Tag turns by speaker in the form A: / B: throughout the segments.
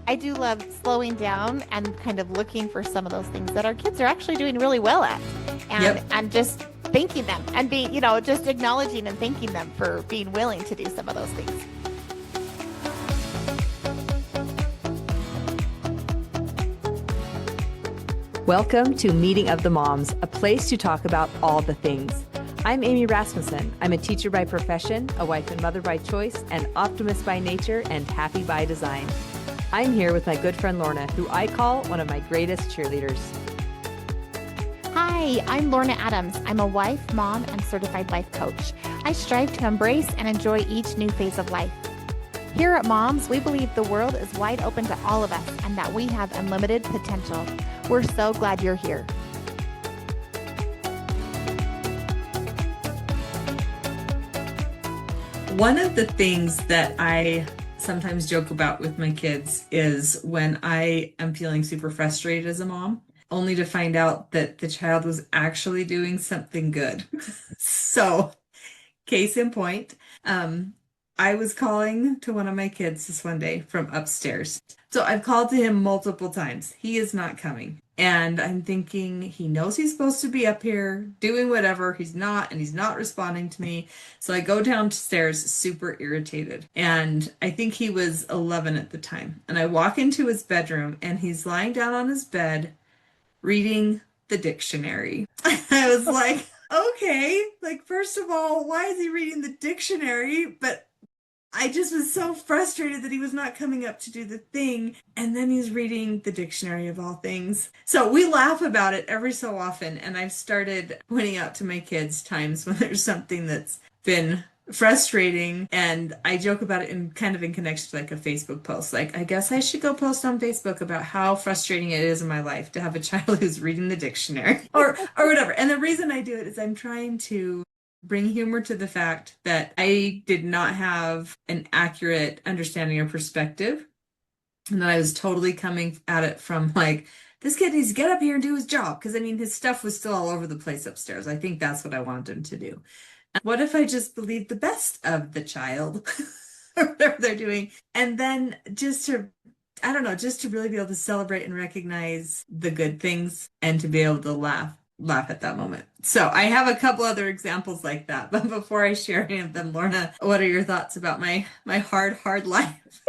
A: I do love slowing down and kind of looking for some of those things that our kids are actually doing really well at, and
B: Yep.
A: and just thanking them and being, just acknowledging and thanking them for being willing to do some of those things.
C: Welcome to Meeting of the Moms, a place to talk about all the things. I'm Amy Rasmussen. I'm a teacher by profession, a wife and mother by choice, an optimist by nature, and happy by design. I'm here with my good friend Lorna, who I call one of my greatest cheerleaders.
A: Hi, I'm Lorna Adams. I'm a wife, mom, and certified life coach. I strive to embrace and enjoy each new phase of life. Here at Moms, we believe the world is wide open to all of us and that we have unlimited potential. We're so glad you're here.
B: One of the things that I sometimes joke about with my kids is when I am feeling super frustrated as a mom, only to find out that the child was actually doing something good. So, case in point, I was calling to one of my kids this one day from upstairs. So I've called to him multiple times. He is not coming. And I'm thinking he knows he's supposed to be up here doing whatever. He's not, and he's not responding to me. So I go downstairs super irritated. And I think he was 11 at the time. And I walk into his bedroom and he's lying down on his bed reading the dictionary. I was like, okay, like, first of all, why is he reading the dictionary? But I just was so frustrated that he was not coming up to do the thing. And then he's reading the dictionary of all things. So we laugh about it every so often. And I've started pointing out to my kids times when there's something that's been frustrating. And I joke about it in kind of in connection to like a Facebook post. Like, I guess I should go post on Facebook about how frustrating it is in my life to have a child who's reading the dictionary or whatever. And the reason I do it is I'm trying to bring humor to the fact that I did not have an accurate understanding or perspective, and that I was totally coming at it from like, this kid needs to get up here and do his job. Because I mean, his stuff was still all over the place upstairs. I think that's what I wanted him to do. And what if I just believed the best of the child or whatever they're doing? And then I don't know, just to really be able to celebrate and recognize the good things and to be able to laugh at that moment. So I have a couple other examples like that. But before I share any of them, Lorna, what are your thoughts about my hard life?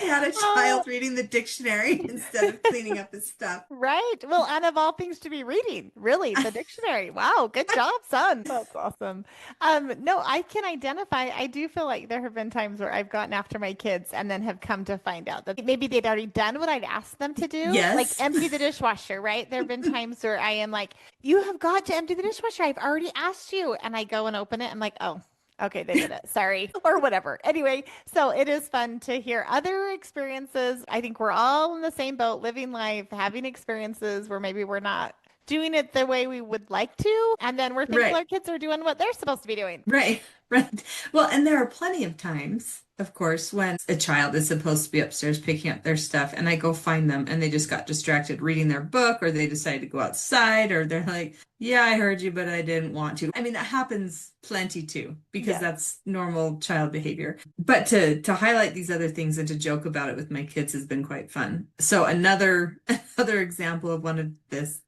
B: I had a child reading the dictionary instead of cleaning up his stuff.
A: Right. Well, and of all things to be reading, really, the dictionary. Wow, good job, son. That's awesome. No, I can identify. I do feel like there have been times where I've gotten after my kids and then have come to find out that maybe they'd already done what I'd asked them to do, like
B: Yes.
A: empty the dishwasher, right? There have been times where I am like, you have got to empty the dishwasher. I've already asked you. And I go and open it. I'm like, oh, okay, they did it. Sorry, or whatever. Anyway, so it is fun to hear other experiences. I think we're all in the same boat, living life, having experiences where maybe we're not doing it the way we would like to. And then we're thankful
B: Right.
A: our kids are doing what they're supposed to be doing.
B: Right, right. Well, and there are plenty of times, of course, when a child is supposed to be upstairs picking up their stuff and I go find them and they just got distracted reading their book, or they decided to go outside, or they're like, yeah, I heard you, but I didn't want to. I mean, that happens plenty too, because
A: Yeah.
B: that's normal child behavior. But to highlight these other things and to joke about it with my kids has been quite fun. So another example of one of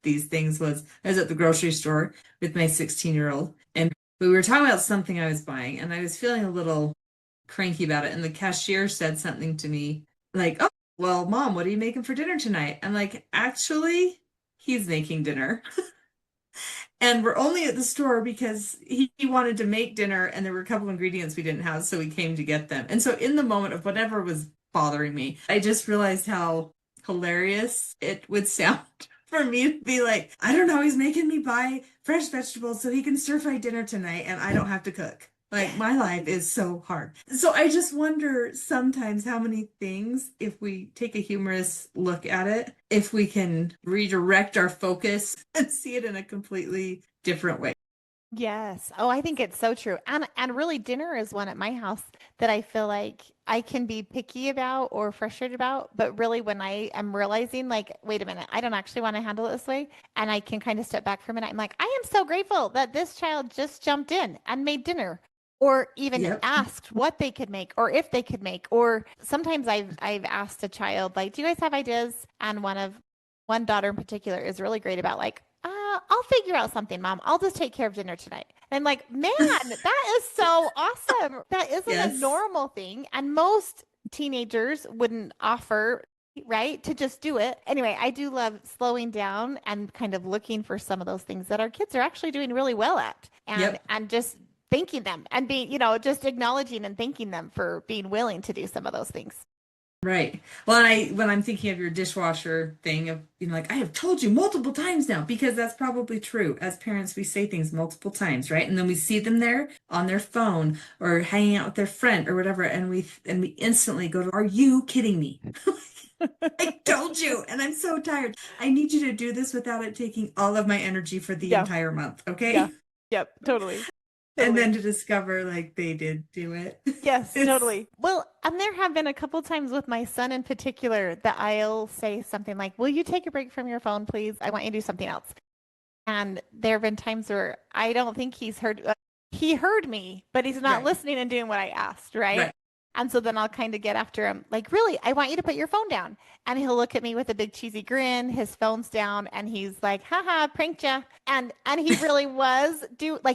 B: these things was I was at the grocery store with my 16-year-old, and we were talking about something I was buying, and I was feeling a little cranky about it. And the cashier said something to me like, oh, well, Mom, what are you making for dinner tonight? I'm like, actually, he's making dinner. And we're only at the store because he wanted to make dinner and there were a couple ingredients we didn't have, so we came to get them. And so in the moment of whatever was bothering me, I just realized how hilarious it would sound for me to be like, I don't know, he's making me buy fresh vegetables so he can stir fry dinner tonight and I don't have to cook. Like, my life is so hard. So I just wonder sometimes how many things, if we take a humorous look at it, if we can redirect our focus and see it in a completely different way.
A: Yes. Oh, I think it's so true. And really dinner is one at my house that I feel like I can be picky about or frustrated about, but really when I am realizing like, wait a minute, I don't actually want to handle it this way, and I can kind of step back for a minute. I'm like, I am so grateful that this child just jumped in and made dinner. or even
B: Yep.
A: asked what they could make or if they could make. Or sometimes I've asked a child, like, do you guys have ideas? And one daughter in particular is really great about like, I'll figure out something, Mom. I'll just take care of dinner tonight. And I'm like, man, that is so awesome. That isn't a
B: Yes.
A: normal thing. And most teenagers wouldn't offer, right, to just do it. Anyway, I do love slowing down and kind of looking for some of those things that our kids are actually doing really well at,
B: Yep.
A: and just thanking them and being, just acknowledging and thanking them for being willing to do some of those things.
B: Right. Well, and when I'm thinking of your dishwasher thing of, like, I have told you multiple times now, because that's probably true. As parents, we say things multiple times, right? And then we see them there on their phone or hanging out with their friend or whatever, and we instantly go to, are you kidding me? I told you, and I'm so tired. I need you to do this without it taking all of my energy for the
A: Yeah.
B: entire month,
A: Yeah.
B: okay?
A: Yep. Totally.
B: And
A: Totally.
B: then to discover like they did do it.
A: Yes,
B: It's
A: totally. Well, and there have been a couple times with my son in particular that I'll say something like, will you take a break from your phone, please? I want you to do something else. And there have been times where I don't think he heard me, but he's not
B: right.
A: listening and doing what I asked, right?
B: Right.
A: And so then I'll kind of get after him, like, really, I want you to put your phone down. And he'll look at me with a big cheesy grin, his phone's down, and he's like, haha, pranked ya. And he really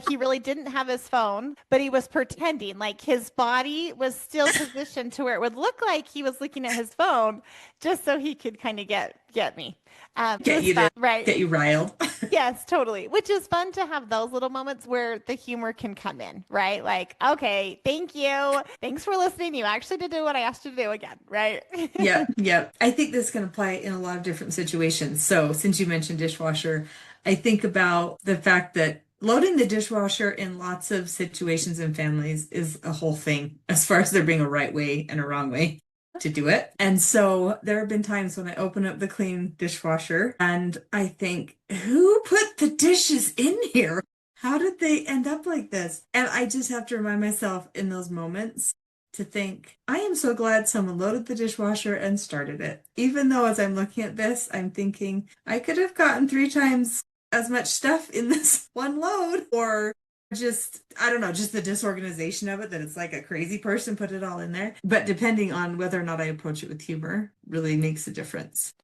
A: he really didn't have his phone, but he was pretending like his body was still positioned to where it would look like he was looking at his phone just so he could kind of get me. It
B: Get
A: was
B: you
A: fun,
B: to
A: right?
B: get you riled.
A: Yes, totally. Which is fun to have those little moments where the humor can come in, right? Like, okay, thank you. Thanks for listening. You actually did do what I asked you to do again, right?
B: Yep, yep. I think this can apply in a lot of different situations. So, since you mentioned dishwasher, I think about the fact that loading the dishwasher in lots of situations and families is a whole thing, as far as there being a right way and a wrong way to do it. And so there have been times when I open up the clean dishwasher and I think, who put the dishes in here? How did they end up like this? And I just have to remind myself in those moments to think, I am so glad someone loaded the dishwasher and started it. Even though as I'm looking at this, I'm thinking, I could have gotten 3 times as much stuff in this one load, or just, I don't know, just the disorganization of it, that it's like a crazy person put it all in there. But depending on whether or not I approach it with humor really makes a difference.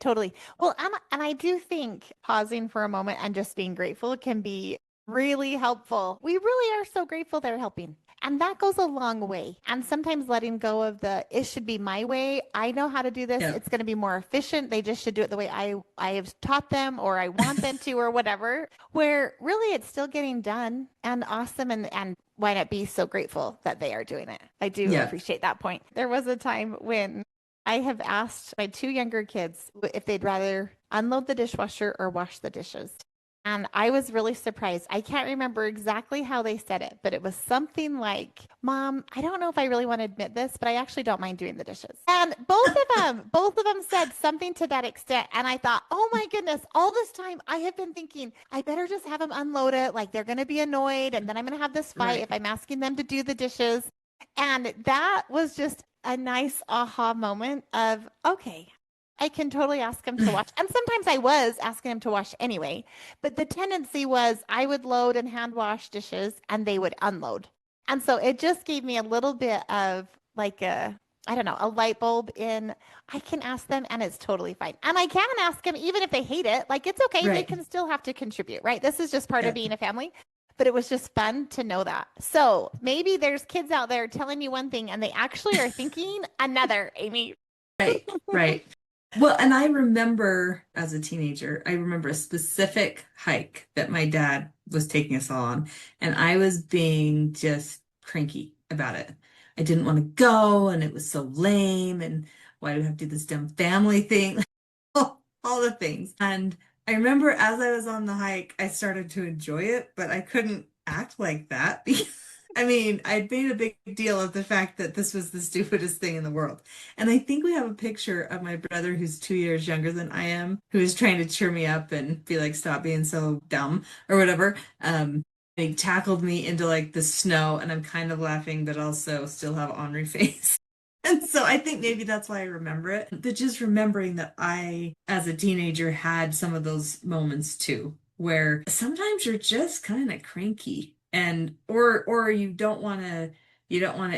A: Totally. Well, and I do think pausing for a moment and just being grateful can be really helpful. We really are so grateful they're helping. And that goes a long way. And sometimes letting go of it should be my way. I know how to do this.
B: Yeah.
A: It's going to be more efficient. They just should do it the way I have taught them or I want them to or whatever. Where really it's still getting done and awesome, and why not be so grateful that they are doing it? I do
B: Yeah.
A: appreciate that point. There was a time when I have asked my 2 younger kids if they'd rather unload the dishwasher or wash the dishes. And I was really surprised. I can't remember exactly how they said it, but it was something like, Mom, I don't know if I really want to admit this, but I actually don't mind doing the dishes. And both of them said something to that extent. And I thought, oh my goodness, all this time I have been thinking, I better just have them unload it. Like they're going to be annoyed. And then I'm going to have this fight
B: Right.
A: if I'm asking them to do the dishes. And that was just a nice aha moment of, okay, I can totally ask him to wash. And sometimes I was asking him to wash anyway, but the tendency was I would load and hand wash dishes and they would unload. And so it just gave me a little bit of like I don't know, a light bulb in I can ask them and it's totally fine. And I can ask them even if they hate it. Like it's okay. They
B: Right.
A: can still have to contribute, right? This is just part
B: Yeah.
A: of being a family. But it was just fun to know that. So maybe there's kids out there telling you one thing and they actually are thinking another, Amy.
B: Right. Right. Well, and I remember as a teenager, I remember a specific hike that my dad was taking us all on, and I was being just cranky about it. I didn't want to go, and it was so lame, and why do we have to do this dumb family thing? All the things. And I remember as I was on the hike, I started to enjoy it, but I couldn't act like that because I mean, I'd made a big deal of the fact that this was the stupidest thing in the world. And I think we have a picture of my brother who's 2 years younger than I am, who is trying to cheer me up and be like, stop being so dumb or whatever. He tackled me into like the snow, and I'm kind of laughing, but also still have ornery face. And so I think maybe that's why I remember it. But just remembering that I, as a teenager, had some of those moments too, where sometimes you're just kind of cranky And or you don't want to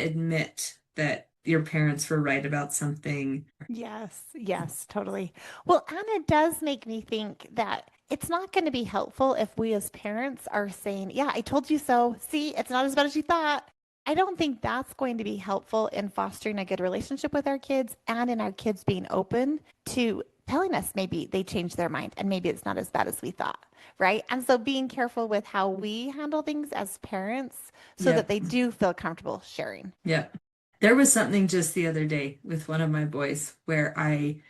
B: admit that your parents were right about something.
A: Yes, yes, totally. Well, Anna does make me think that it's not going to be helpful if we as parents are saying, yeah, I told you so. See, it's not as bad as you thought. I don't think that's going to be helpful in fostering a good relationship with our kids and in our kids being open to telling us maybe they changed their mind and maybe it's not as bad as we thought, right? And so being careful with how we handle things as parents so that
B: Yep.
A: they do feel comfortable sharing.
B: Yep. There was something just the other day with one of my boys where I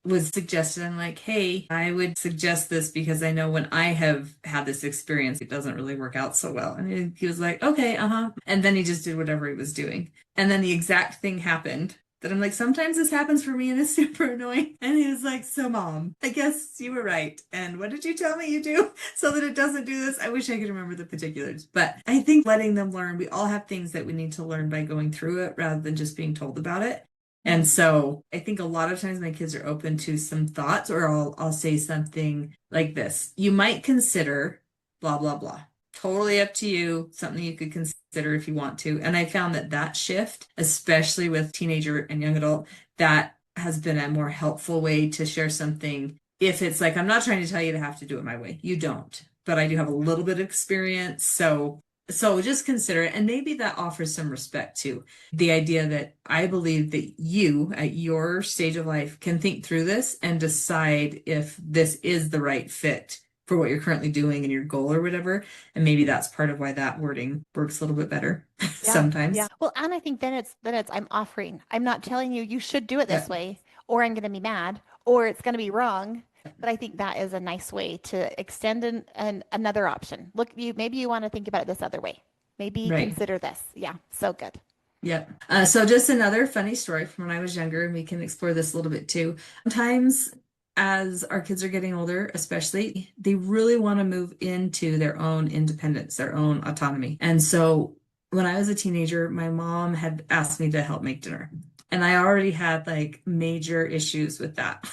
B: was suggested, I'm like, hey, I would suggest this because I know when I have had this experience, it doesn't really work out so well. And he was like, okay, uh-huh. And then he just did whatever he was doing. And then the exact thing happened that I'm like, sometimes this happens for me and it's super annoying. And he was like, so mom, I guess you were right. And what did you tell me you do so that it doesn't do this? I wish I could remember the particulars. But I think letting them learn, we all have things that we need to learn by going through it rather than just being told about it. And so I think a lot of times my kids are open to some thoughts, or I'll say something like this. You might consider blah, blah, blah. Totally up to you, something you could consider if you want to. And I found that shift, especially with teenager and young adult, that has been a more helpful way to share something. If it's like, I'm not trying to tell you to have to do it my way. You don't. But I do have a little bit of experience. So just consider it. And maybe that offers some respect too. The idea that I believe that you, at your stage of life, can think through this and decide if this is the right fit for what you're currently doing and your goal or whatever. And maybe that's part of why that wording works a little bit better sometimes.
A: Yeah. Well, and I think then it's I'm offering. I'm not telling you you should do it this
B: Yeah.
A: way, or I'm going to be mad, or it's going to be wrong. But I think that is a nice way to extend another option. Look, maybe you want to think about it this other way. Maybe
B: Right.
A: consider this. Yeah, so good.
B: Yep. So just another funny story from when I was younger, and we can explore this a little bit too. Sometimes as our kids are getting older, especially, they really want to move into their own independence, their own autonomy. And so when I was a teenager, my mom had asked me to help make dinner. And I already had like major issues with that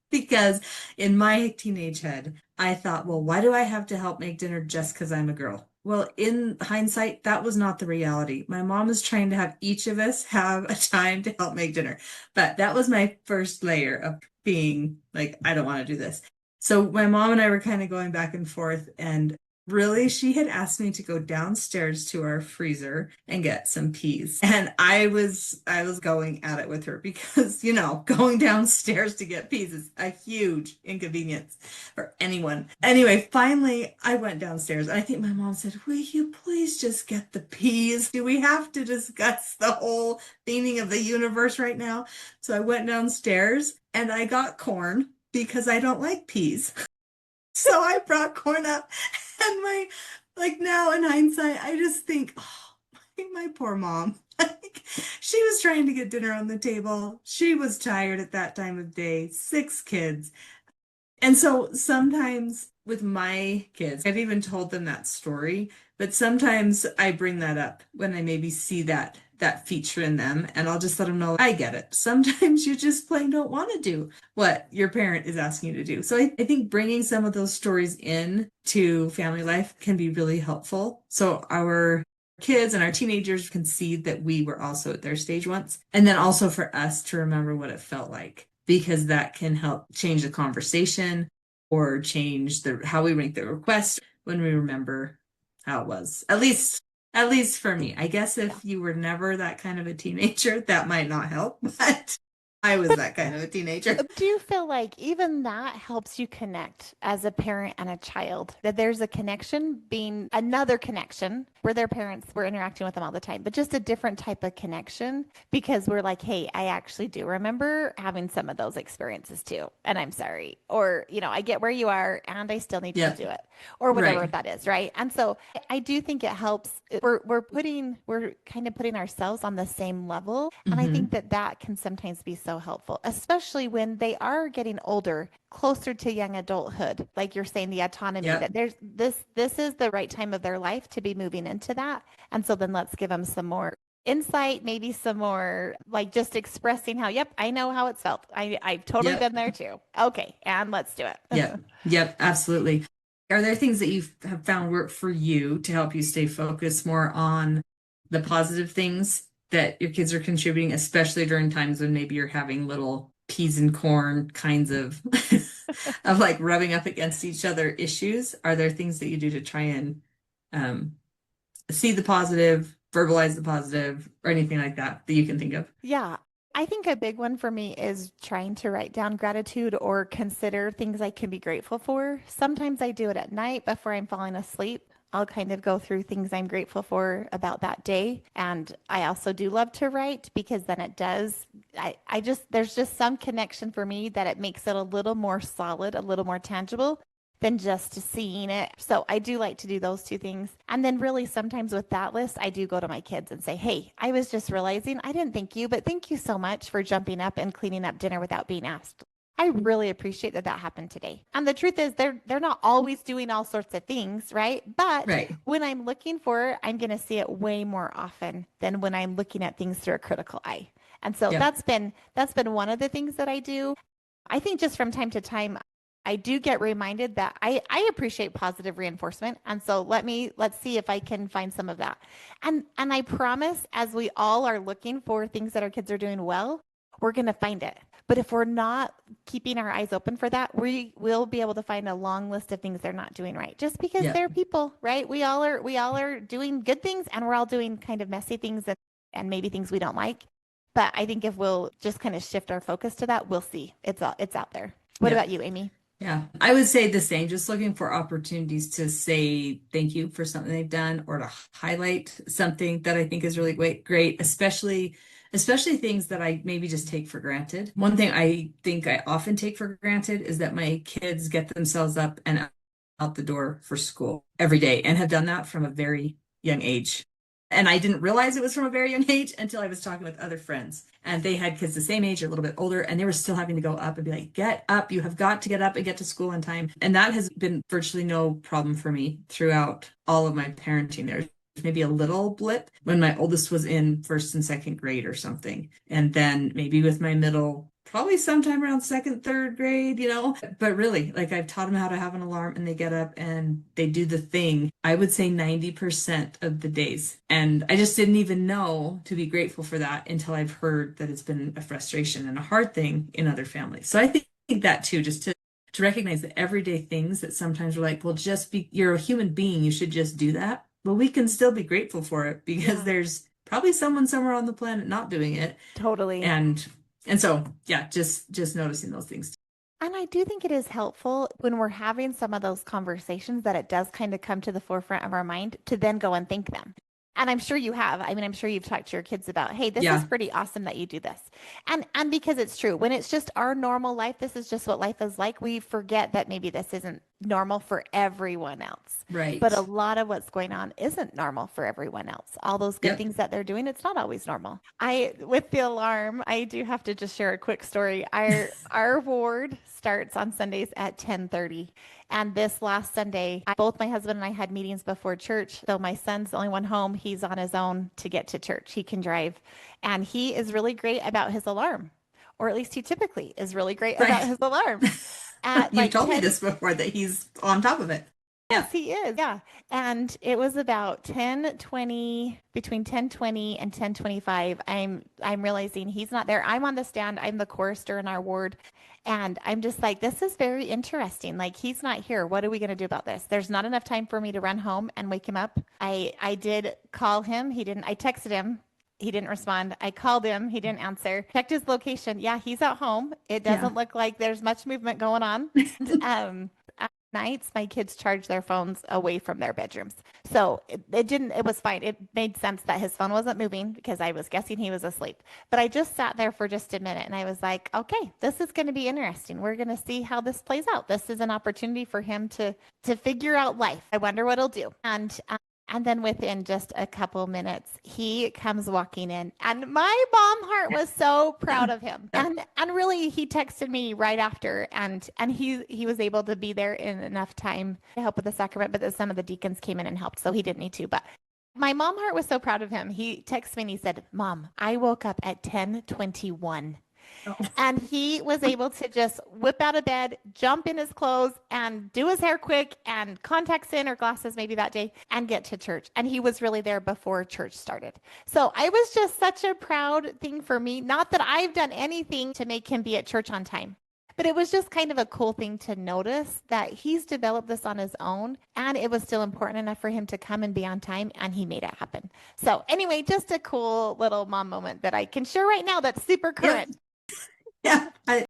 B: because in my teenage head, I thought, well, why do I have to help make dinner just because I'm a girl? Well, in hindsight, that was not the reality. My mom was trying to have each of us have a time to help make dinner. But that was my first layer of being like, I don't want to do this. So my mom and I were kind of going back and forth, and really, she had asked me to go downstairs to our freezer and get some peas. And I was going at it with her because, going downstairs to get peas is a huge inconvenience for anyone. Anyway, finally I went downstairs and I think my mom said, will you please just get the peas? Do we have to discuss the whole meaning of the universe right now? So I went downstairs and I got corn because I don't like peas. So I brought corn up, and like now in hindsight, I just think, oh, my poor mom. Like, she was trying to get dinner on the table. She was tired at that time of day, 6 kids. And so sometimes with my kids, I've even told them that story, but sometimes I bring that up when I maybe see that feature in them, and I'll just let them know I get it. Sometimes you just plain don't want to do what your parent is asking you to do. So I think bringing some of those stories in to family life can be really helpful. So our kids and our teenagers can see that we were also at their stage once. And then also for us to remember what it felt like, because that can help change the conversation or change how we rank the request when we remember how it was. At least for me. I guess if you were never that kind of a teenager, that might not help, but I was that kind of a teenager.
A: Do you feel like even that helps you connect as a parent and a child? That there's a connection being another connection where their parents were interacting with them all the time, but just a different type of connection because we're like, hey, I actually do remember having some of those experiences too. And I'm sorry. Or, I get where you are and I still need you to do it or whatever
B: Right.
A: that is. Right. And so I do think it helps. We're kind of putting ourselves on the same level. And I think that can sometimes be so helpful, especially when they are getting older, closer to young adulthood. Like you're saying, the autonomy that there's this is the right time of their life to be moving into that. And so then let's give them some more insight, maybe some more like just expressing how, yep, I know how it's felt. I've totally been there too. Okay. And let's do it.
B: Yep. Absolutely. Are there things that you have found work for you to help you stay focused more on the positive things that your kids are contributing, especially during times when maybe you're having little peas and corn kinds of of like rubbing up against each other issues? Are there things that you do to try and um, see the positive, verbalize the positive, or anything like that that you can think of?
A: Yeah. I think a big one for me is trying to write down gratitude or consider things I can be grateful for. Sometimes I do it at night before I'm falling asleep. I'll kind of go through things I'm grateful for about that day. And I also do love to write because then it does, there's just some connection for me that it makes it a little more solid, a little more tangible than just seeing it. So I do like to do those two things. And then really sometimes with that list, I do go to my kids and say, "Hey, I was just realizing I didn't thank you, but thank you so much for jumping up and cleaning up dinner without being asked. I really appreciate that that happened today." And the truth is they're not always doing all sorts of things, right? But
B: Right.
A: when I'm looking for it, I'm going to see it way more often than when I'm looking at things through a critical eye. And so
B: Yep.
A: that's been one of the things that I do. I think just from time to time I do get reminded that I appreciate positive reinforcement. And so let's see if I can find some of that. And I promise as we all are looking for things that our kids are doing well, we're going to find it. But if we're not keeping our eyes open for that, we will be able to find a long list of things they're not doing right. Just because
B: Yep.
A: they're people, right? We all are doing good things and we're all doing kind of messy things and maybe things we don't like. But I think if we'll just kind of shift our focus to that, we'll see it's out there. What
B: Yep.
A: about you, Amy?
B: Yeah, I would say the same, just looking for opportunities to say thank you for something they've done or to highlight something that I think is really great, especially things that I maybe just take for granted. One thing I think I often take for granted is that my kids get themselves up and out the door for school every day and have done that from a very young age. And I didn't realize it was from a very young age until I was talking with other friends. And they had kids the same age or a little bit older, and they were still having to go up and be like, "Get up, you have got to get up and get to school on time." And that has been virtually no problem for me throughout all of my parenting. There's maybe a little blip when my oldest was in first and second grade or something. And then maybe with my middle, probably sometime around second, third grade, But really, like I've taught them how to have an alarm and they get up and they do the thing, I would say 90% of the days. And I just didn't even know to be grateful for that until I've heard that it's been a frustration and a hard thing in other families. So I think that too, just to recognize the everyday things that sometimes we're like, well, you're a human being, you should just do that. But we can still be grateful for it because there's probably someone somewhere on the planet not doing it.
A: Totally.
B: And so, yeah, just noticing those things.
A: And I do think it is helpful when we're having some of those conversations that it does kind of come to the forefront of our mind to then go and thank them. And I'm sure you have. I mean, I'm sure you've talked to your kids about, "Hey, this is pretty awesome that you do this." And because it's true, when it's just our normal life, this is just what life is like, we forget that maybe this isn't normal for everyone else.
B: Right.
A: But a lot of what's going on isn't normal for everyone else. All those good things that they're doing, it's not always normal. With the alarm, I do have to just share a quick story. Our ward starts on Sundays at 10:30. And this last Sunday, both my husband and I had meetings before church. So my son's the only one home. He's on his own to get to church. He can drive. And he is really great about his alarm. Or at least he typically is really great about his alarm.
B: You told me this before, that he's on top of it.
A: Yes, he is. Yeah. And it was about 10:20, between 10:20 and 10:25. I'm realizing he's not there. I'm on the stand. I'm the chorister in our ward. And I'm just like, this is very interesting. Like, he's not here. What are we going to do about this? There's not enough time for me to run home and wake him up. I did call him. He didn't. I texted him. He didn't respond. I called him. He didn't answer. Checked his location. Yeah, he's at home. It doesn't look like there's much movement going on. At nights, my kids charge their phones away from their bedrooms. So it was fine. It made sense that his phone wasn't moving because I was guessing he was asleep. But I just sat there for just a minute and I was like, okay, this is going to be interesting. We're going to see how this plays out. This is an opportunity for him to figure out life. I wonder what he'll do. And then within just a couple minutes, he comes walking in, and my mom heart was so proud of him. And really, he texted me right after, and he was able to be there in enough time to help with the sacrament, but some of the deacons came in and helped, so he didn't need to. But my mom heart was so proud of him. He texted me and he said, "Mom, I woke up at 10:21."
B: Oh.
A: And he was able to just whip out of bed, jump in his clothes, and do his hair quick and contacts in or glasses maybe that day and get to church. And he was really there before church started. So I was just such a proud thing for me. Not that I've done anything to make him be at church on time. But it was just kind of a cool thing to notice that he's developed this on his own, and it was still important enough for him to come and be on time, and he made it happen. So anyway, just a cool little mom moment that I can share right now that's super current.
B: Yeah, I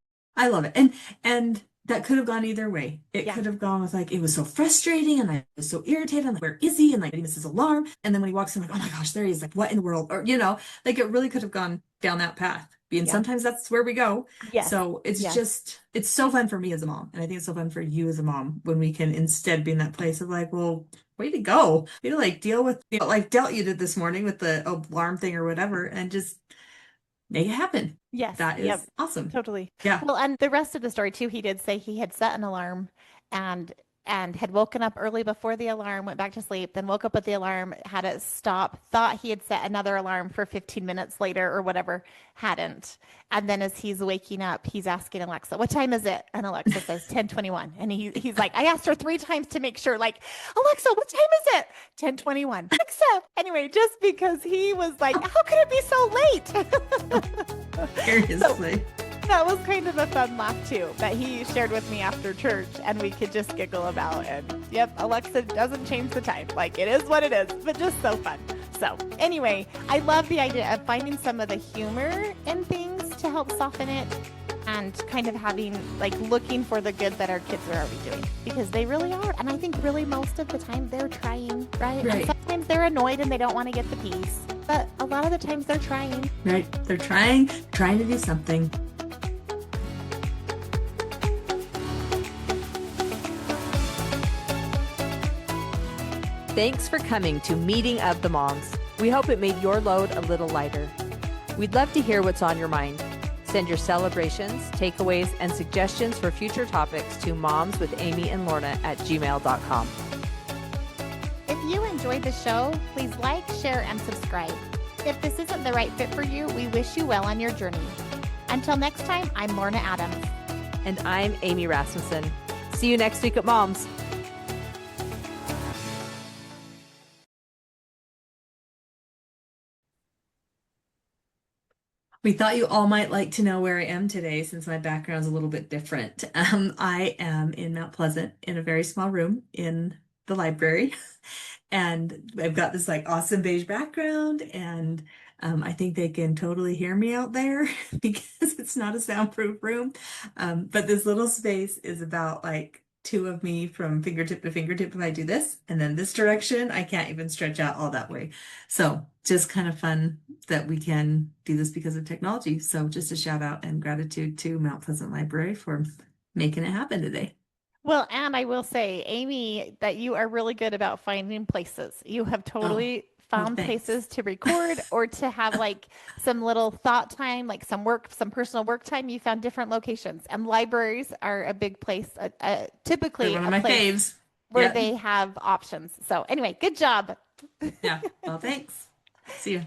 B: love it. And that could have gone either way. It
A: Yeah.
B: could have gone with like, it was so frustrating and I was so irritated. I'm like, where is he? And like, he missed his alarm. And then when he walks in, like, oh my gosh, there he is. Like, what in the world? Or, like it really could have gone down that path. And
A: Yeah.
B: sometimes that's where we go.
A: Yes.
B: So it's
A: Yes.
B: just, it's so fun for me as a mom. And I think it's so fun for you as a mom when we can instead be in that place of like, well, way to go. You know, like deal with, like dealt you did this morning with the alarm thing or whatever, and just make it happen.
A: Yes.
B: That is
A: Yep.
B: awesome.
A: Totally.
B: Yeah.
A: Well, and the rest of the story too, he did say he had set an alarm and had woken up early before the alarm, went back to sleep, then woke up with the alarm, had it stop, thought he had set another alarm for 15 minutes later or whatever, hadn't. And then as he's waking up, he's asking Alexa, what time is it? And Alexa says 10:21. And he's like, I asked her 3 times to make sure, like, Alexa, what time is it? 10:21. Alexa. Anyway, just because he was like, how could it be so late?
B: Seriously.
A: That was kind of a fun laugh too, that he shared with me after church and we could just giggle about. And yep, Alexa doesn't change the time. Like it is what it is, but just so fun. So anyway, I love the idea of finding some of the humor in things to help soften it and kind of having like looking for the good that our kids are already doing, because they really are. And I think really most of the time they're trying, right? And sometimes they're annoyed and they don't want to get the piece, but a lot of the times they're trying.
B: Right. They're trying to do something.
C: Thanks for coming to Meeting of the Moms. We hope it made your load a little lighter. We'd love to hear what's on your mind. Send your celebrations, takeaways, and suggestions for future topics to momswithamyandlorna@gmail.com.
A: If you enjoyed the show, please like, share, and subscribe. If this isn't the right fit for you, we wish you well on your journey. Until next time, I'm Lorna Adams.
C: And I'm Amy Rasmussen. See you next week at Moms.
B: We thought you all might like to know where I am today since my background's a little bit different. I am in Mount Pleasant in a very small room in the library. And I've got this like awesome beige background, and I think they can totally hear me out there because it's not a soundproof room. But this little space is about like 2 of me from fingertip to fingertip if I do this, and then this direction I can't even stretch out all that way. So just kind of fun that we can do this because of technology. So just a shout out and gratitude to Mount Pleasant Library for making it happen today.
A: Well, and I will say, Amy, that you are really good about finding places. You have totally found places to record or to have like some little thought time, like some personal work time. You found different locations, and libraries are a big place, typically
B: They're one of my faves
A: where they have options. So anyway, good job.
B: Yeah. Well, thanks. See you.